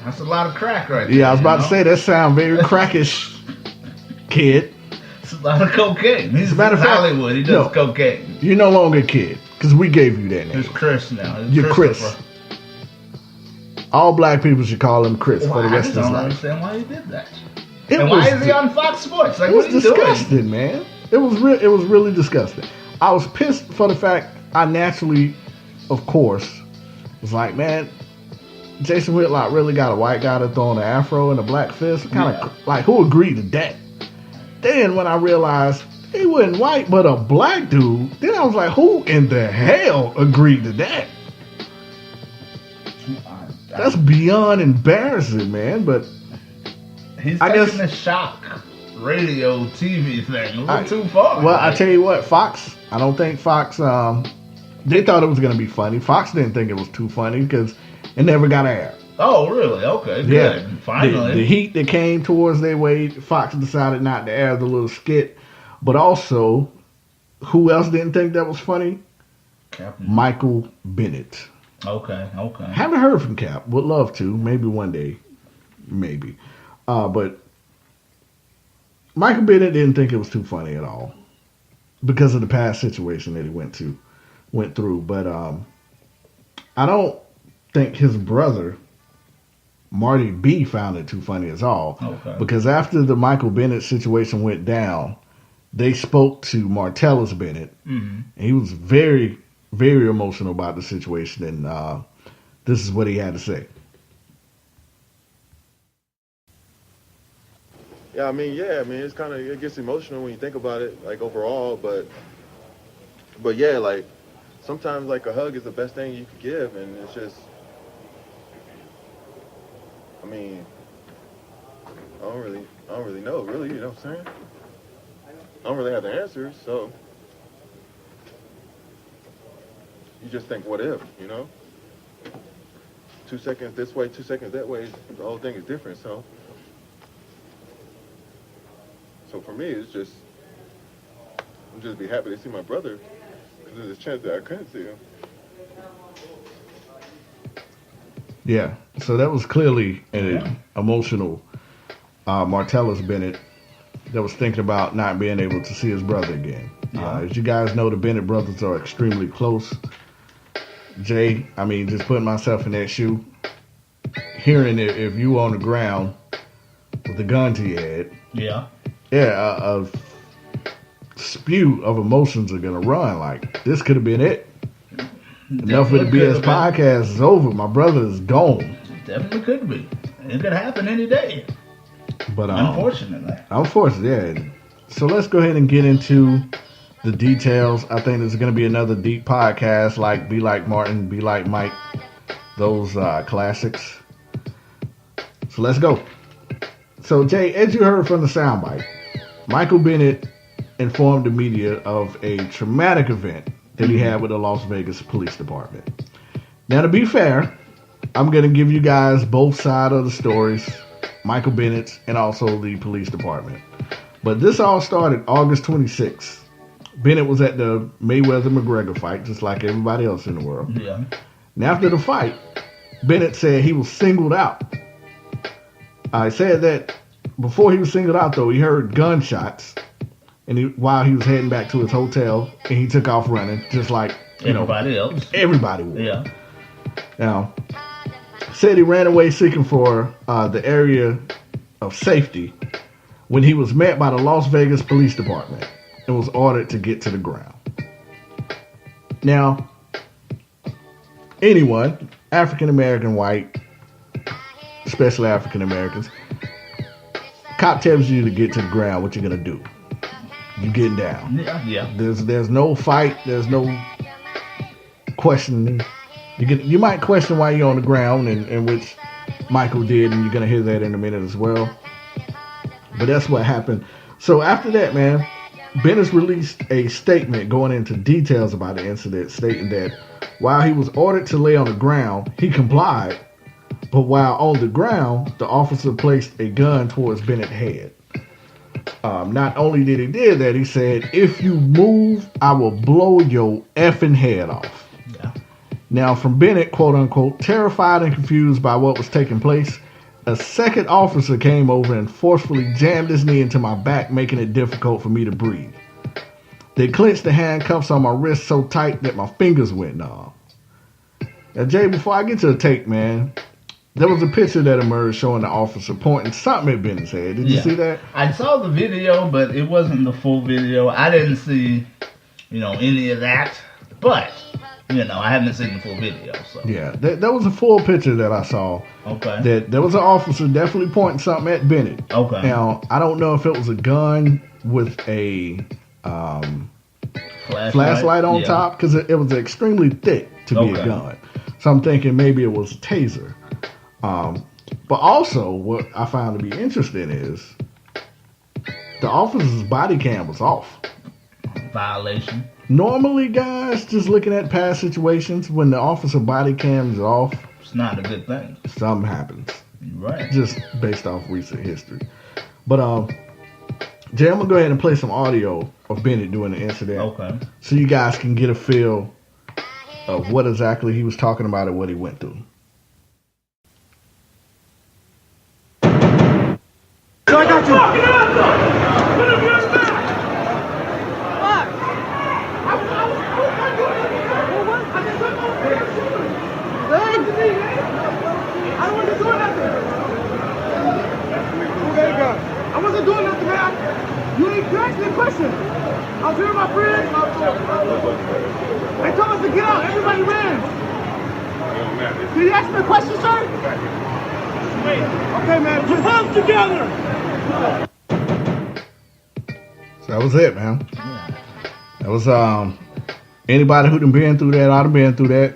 That's a lot of crack right there. Yeah, I was about to say, that sound very crackish, kid. It's a lot of cocaine. He's in matter of fact, Hollywood. He does cocaine. You're no longer a kid, because we gave you that name. It's Chris now. You're Chris. All black people should call him Chris for the rest of his life. I don't understand why he did that. And why is he on Fox Sports? Like, what are you disgusting, doing? man. It was really disgusting. I was pissed for the fact I naturally, of course, was like, man, Jason Whitlock really got a white guy to throw on an afro and a black fist. Kind of like, who agreed to that? Then when I realized he wasn't white but a black dude, then I was like, who in the hell agreed to that? That's beyond embarrassing, man. But he's taking the shock radio TV thing a little too far. Well, I tell you what, Fox, I don't think Fox, they thought it was going to be funny. Fox didn't think it was too funny because it never got aired. Oh, really? Okay, good. Yeah. Finally. The heat that came towards their way, Fox decided not to air the little skit. But also, who else didn't think that was funny? Captain Michael Bennett. Okay. Haven't heard from Cap. Would love to. Maybe one day. Maybe. But Michael Bennett didn't think it was too funny at all because of the past situation that he went through. But I don't think his brother, Marty B, found it too funny at all. Okay. Because after the Michael Bennett situation went down, they spoke to Martellus Bennett. Mm-hmm. And he was very, very emotional about the situation, and this is what he had to say. Yeah, I mean, it's kind of, it gets emotional when you think about it, like overall, but yeah, like sometimes like a hug is the best thing you could give, and it's just, I mean, I don't really know, really, you know what I'm saying? I don't really have the answers, so you just think, what if, you know? 2 seconds this way, 2 seconds that way, the whole thing is different, so for me, it's just, I'm just be happy to see my brother, because there's a chance that I couldn't see him. Yeah, so that was clearly an emotional Martellus Bennett that was thinking about not being able to see his brother again. As you guys know, the Bennett brothers are extremely close. Jay, I mean, just putting myself in that shoe, hearing it, if you on the ground with a gun to your head, a spew of emotions are gonna run. Like, this could have been it. Enough of the BS podcast is over. My brother is gone. Definitely could be. It could happen any day. But unfortunately, yeah. So let's go ahead and get into the details. I think this is going to be another deep podcast, like Be Like Martin, Be Like Mike, those classics. So let's go. So Jay, as you heard from the soundbite, Michael Bennett informed the media of a traumatic event that he had with the Las Vegas Police Department. Now, to be fair, I'm going to give you guys both sides of the stories, Michael Bennett's and also the police department. But this all started August 26th. Bennett was at the Mayweather-McGregor fight, just like everybody else in the world. Yeah. And after the fight, Bennett said he was singled out. I said that before he was singled out, though, he heard gunshots, and while he was heading back to his hotel, and he took off running, just like everybody else. Everybody would. Yeah. Now, said he ran away seeking for the area of safety when he was met by the Las Vegas Police Department and was ordered to get to the ground. Now, anyone, African American, white, especially African Americans, cop tells you to get to the ground, what you're gonna do? You getting down. Yeah. There's no fight. There's no questioning. You might question why you're on the ground, and which Michael did, and you're gonna hear that in a minute as well. But that's what happened. So after that, man, Bennett released a statement going into details about the incident, stating that while he was ordered to lay on the ground, he complied. But while on the ground, the officer placed a gun towards Bennett's head. Not only did he do that, he said, "If you move, I will blow your effing head off." Yeah. Now, from Bennett, quote unquote, terrified and confused by what was taking place, A second officer came over and forcefully jammed his knee into my back, making it difficult for me to breathe. They clenched the handcuffs on my wrist so tight that my fingers went numb. Now, Jay, before I get to the tape, man, there was a picture that emerged showing the officer pointing something at Bennett's head. Did you see that? I saw the video, but it wasn't the full video. I didn't see, any of that. But, I haven't seen the full video. So. Yeah, there was a full picture that I saw. Okay. That there was an officer definitely pointing something at Bennett. Okay. Now, I don't know if it was a gun with a flashlight on top, because it was extremely thick to be a gun. So I'm thinking maybe it was a taser. But also, what I found to be interesting is the officer's body cam was off. Violation. Normally, guys, just looking at past situations, when the officer body cam is off, it's not a good thing. Something happens. Right. Just based off recent history. But Jay, I'm gonna go ahead and play some audio of Bennett doing the incident. Okay. So you guys can get a feel of what exactly he was talking about and what he went through. So I got you. I wasn't doing nothing. I wasn't doing nothing, man. You ain't asked me a question. I was here with my friends. They told us to get out. Everybody ran. Did you ask me a question, sir? Okay, man. Put your hands together. So that was it, man. That was anybody who done been through that, I'd have been through that.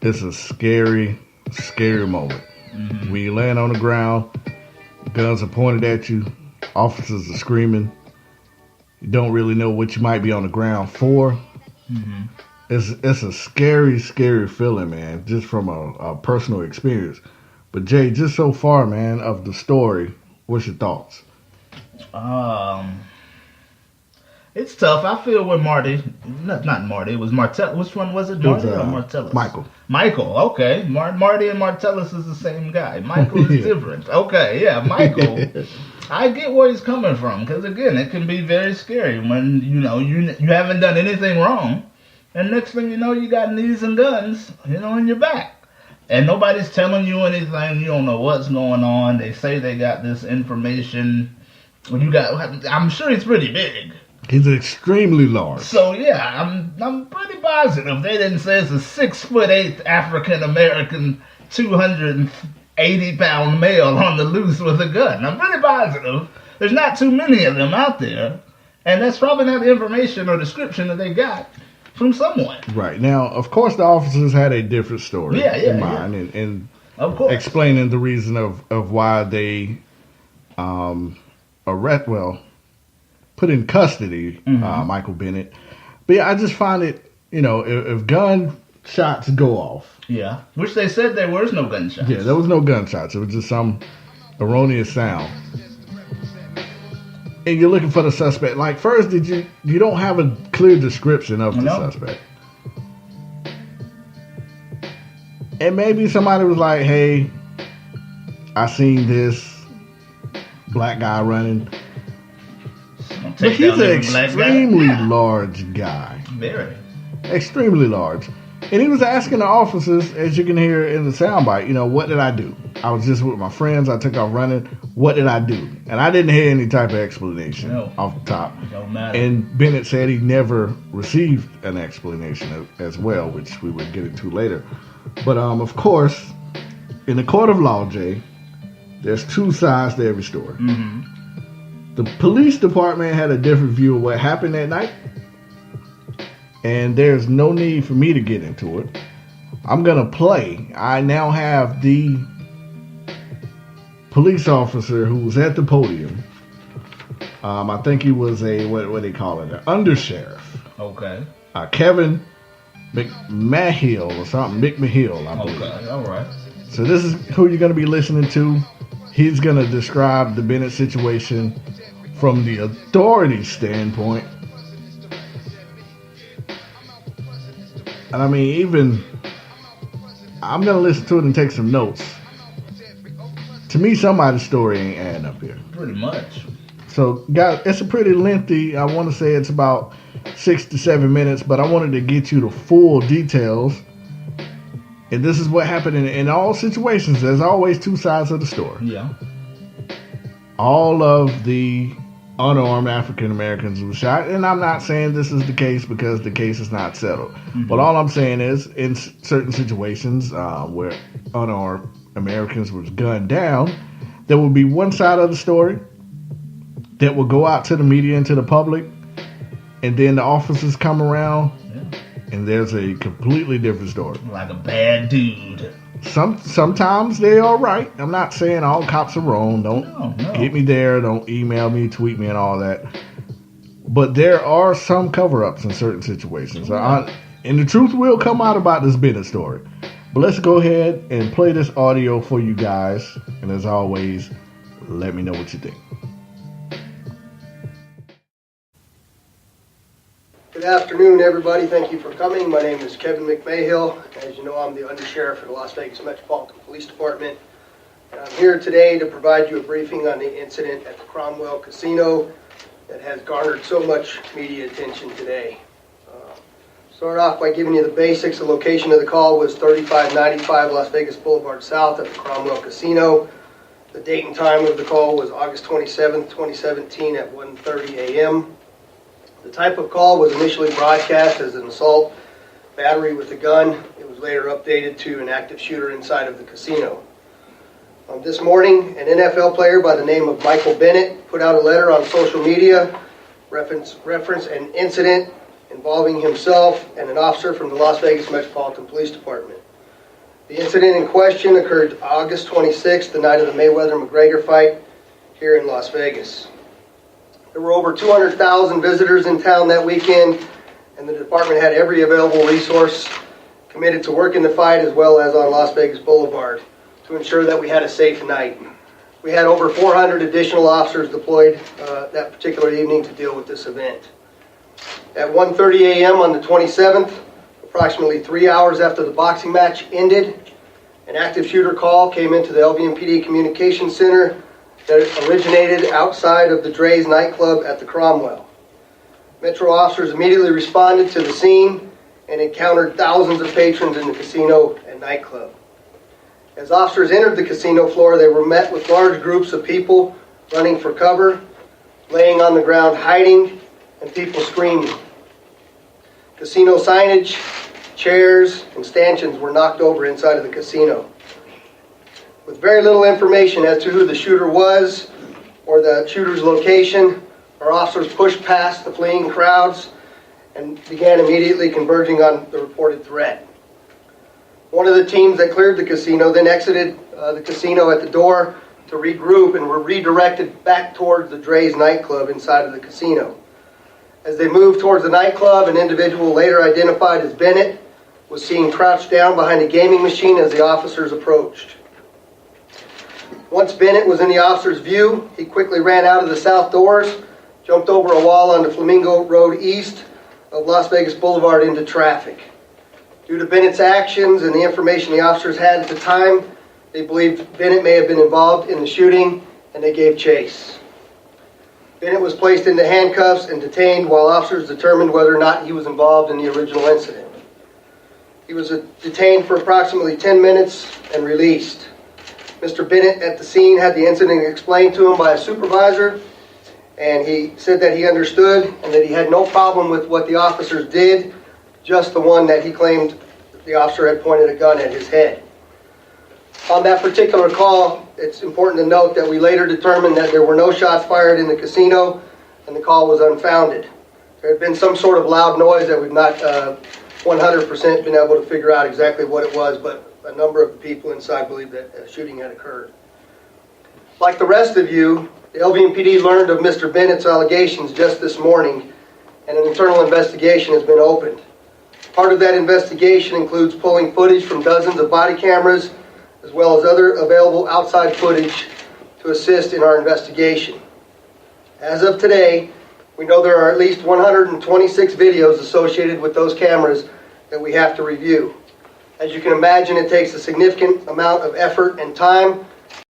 It's a scary, scary moment. Mm-hmm. When you land on the ground, guns are pointed at you, officers are screaming. You don't really know what you might be on the ground for. Mm-hmm. It's a scary, scary feeling, man, just from a personal experience. But Jay, just so far, man, of the story, what's your thoughts? It's tough. I feel with Marty. Not Marty. It was Martell. Which one was it? Marty or Martellus? Michael. Okay. Marty and Martellus is the same guy. Michael is different. Okay. Yeah. Michael. I get where he's coming from, because again, it can be very scary when you haven't done anything wrong, and next thing you know, you got knees and guns, in your back, and nobody's telling you anything. You don't know what's going on. They say they got this information. I'm sure he's pretty big. He's extremely large. So yeah, I'm pretty positive they didn't say it's a 6'8" African American, 280-pound male on the loose with a gun. I'm pretty positive there's not too many of them out there, and that's probably not the information or description that they got from someone. Right. Now, of course, the officers had a different story in mind, and of course, explaining the reason of why they put in custody Michael Bennett. But yeah, I just find it, if gun shots go off. Yeah, which they said there was no gunshots. Yeah, there was no gunshots. It was just some erroneous sound. And you're looking for the suspect. Like, first, you don't have a clear description of the suspect. And maybe somebody was like, hey, I seen this black guy running. But he's an extremely large guy. Very. Extremely large. And he was asking the officers, as you can hear in the soundbite, what did I do? I was just with my friends. I took off running. What did I do? And I didn't hear any type of explanation off the top. Don't matter. And Bennett said he never received an explanation as well, which we would get into later. But, of course, in the court of law, Jay, there's two sides to every story. Mm-hmm. The police department had a different view of what happened that night, and there's no need for me to get into it. I'm going to play. I now have the police officer who was at the podium. I think he was what do they call it? An undersheriff. Okay. Kevin McMahill or something. McMahill, I believe. Okay, all right. So this is who you're going to be listening to. He's going to describe the Bennett situation from the authority standpoint. And I mean, I'm going to listen to it and take some notes. To me, somebody's story ain't adding up here. Pretty much. So, guys, it's a pretty lengthy. I want to say it's about 6 to 7 minutes, but I wanted to get you the full details. And this is what happened in all situations. There's always two sides of the story. Yeah. All of the unarmed African Americans were shot, and I'm not saying this is the case because the case is not settled. Mm-hmm. But all I'm saying is, in certain situations where unarmed Americans was gunned down, there will be one side of the story that will go out to the media and to the public, and then the officers come around, and there's a completely different story. Like a bad dude. Sometimes they're all right. I'm not saying all cops are wrong. Don't get me there. Don't email me, tweet me, and all that. But there are some cover-ups in certain situations. And the truth will come out about this Bennett story. But let's go ahead and play this audio for you guys. And as always, let me know what you think. Good afternoon, everybody. Thank you for coming. My name is Kevin McMahill. As you know, I'm the Undersheriff for the Las Vegas Metropolitan Police Department. And I'm here today to provide you a briefing on the incident at the Cromwell Casino that has garnered so much media attention today. Start off by giving you the basics. The location of the call was 3595 Las Vegas Boulevard South at the Cromwell Casino. The date and time of the call was August 27th, 2017 at 1:30 a.m. The type of call was initially broadcast as an assault battery with a gun. It was later updated to an active shooter inside of the casino. This morning, an NFL player by the name of Michael Bennett put out a letter on social media reference an incident involving himself and an officer from the Las Vegas Metropolitan Police Department. The incident in question occurred August 26th, the night of the Mayweather-McGregor fight here in Las Vegas. There were over 200,000 visitors in town that weekend, and the department had every available resource committed to working the fight as well as on Las Vegas Boulevard to ensure that we had a safe night. We had over 400 additional officers deployed that particular evening to deal with this event. At 1:30 a.m. on the 27th, approximately 3 hours after the boxing match ended, an active shooter call came into the LVPD Communications Center that originated outside of the Dre's nightclub at the Cromwell. Metro officers immediately responded to the scene and encountered thousands of patrons in the casino and nightclub. As officers entered the casino floor, they were met with large groups of people running for cover, laying on the ground hiding, and people screaming. Casino signage, chairs, and stanchions were knocked over inside of the casino. With very little information as to who the shooter was or the shooter's location, our officers pushed past the fleeing crowds and began immediately converging on the reported threat. One of the teams that cleared the casino then exited the casino at the door to regroup and were redirected back towards the Dre's nightclub inside of the casino. As they moved towards the nightclub, an individual later identified as Bennett was seen crouched down behind a gaming machine as the officers approached. Once Bennett was in the officer's view, he quickly ran out of the south doors, jumped over a wall onto Flamingo Road east of Las Vegas Boulevard into traffic. Due to Bennett's actions and the information the officers had at the time, they believed Bennett may have been involved in the shooting, and they gave chase. Bennett was placed into handcuffs and detained while officers determined whether or not he was involved in the original incident. He was detained for approximately 10 minutes and released. Mr. Bennett at the scene had the incident explained to him by a supervisor, and he said that he understood and that he had no problem with what the officers did, just the one that he claimed the officer had pointed a gun at his head. On that particular call, it's important to note that we later determined that there were no shots fired in the casino and the call was unfounded. There had been some sort of loud noise that we've not 100% been able to figure out exactly what it was, but a number of the people inside believe that a shooting had occurred. Like the rest of you, the LVPD learned of Mr. Bennett's allegations just this morning, and an internal investigation has been opened. Part of that investigation includes pulling footage from dozens of body cameras, as well as other available outside footage to assist in our investigation. As of today, we know there are at least 126 videos associated with those cameras that we have to review. As you can imagine, it takes a significant amount of effort and time